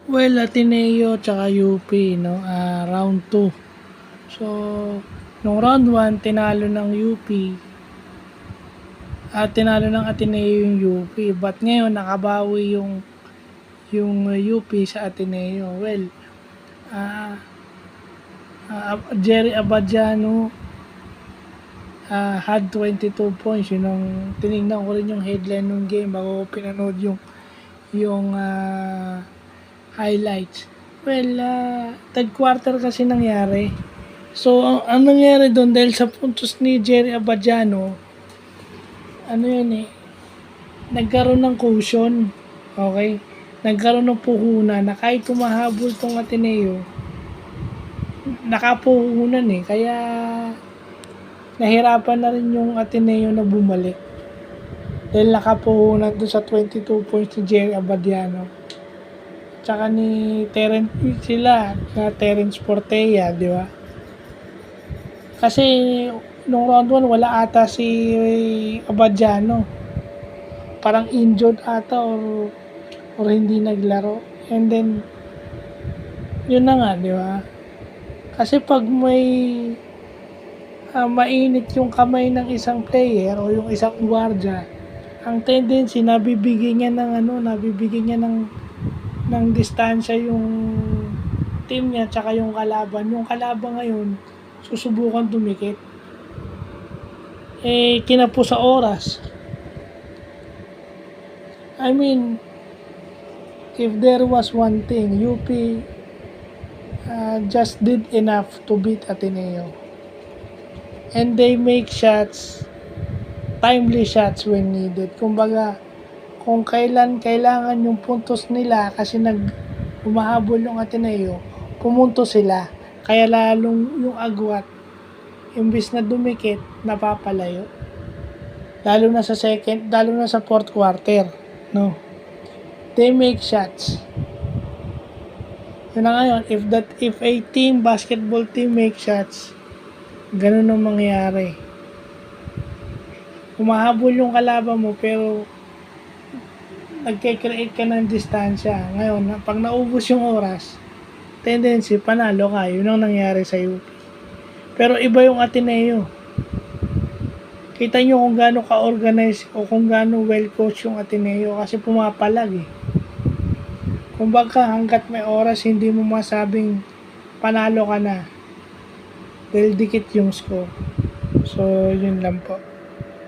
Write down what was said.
Well, Ateneo tsaka UP, no? Round 2. So, nung round 1, tinalo ng UP at tinalo ng Ateneo yung UP. But ngayon, nakabawi yung UP sa Ateneo. Well, ah Jerry Abadiano had 22 points. Yun ang tinignan ko rin yung headline ng game bago ko pinanood yung highlights. Well, third quarter kasi nangyari. So, ang nangyari doon dahil sa puntos ni Jerry Abadiano, ano yun nagkaroon ng cushion. Okay? Nagkaroon ng puhunan na kahit kumahabol tong Ateneo, nakapuhunan kaya nahirapan na rin yung Ateneo na bumalik dahil nakapuhunan doon sa 22 points ni Jerry Abadiano tsaka ni Terence Portella, di ba? Kasi nung round 1 wala ata si Abadiano, parang injured ata or hindi naglaro, and then yun na nga, di ba? Kasi pag may mainit yung kamay ng isang player o yung isang guardia, ang tendency nabibigyan niya ng distansya yung team niya tsaka yung kalaban. Yung kalaban ngayon susubukan tumikit. Kinapo sa oras. I mean, if there was one thing, UP just did enough to beat Ateneo. And they make shots, timely shots when needed. Kumbaga, kung kailan kailangan yung puntos nila kasi umahabol yung Ateneo, pumunto sila. Kaya lalong yung agwat, imbis na dumikit, napapalayo. Lalo na sa fourth quarter, no? They make shots. Yun na ngayon, if a basketball team make shots, ganun ang mangyayari. Umahabol yung kalaban mo pero nagke-create ka ng distansya. Ngayon, pag naubos yung oras, tendency, panalo ka. Yun ang nangyari sa UP. Pero iba yung Ateneo. Kita nyo kung gaano ka-organize o kung gaano well-coached yung Ateneo kasi pumapalag Kumbaga, hanggat may oras, hindi mo masabing panalo ka na. Dahil dikit yung score. So, yun lang po.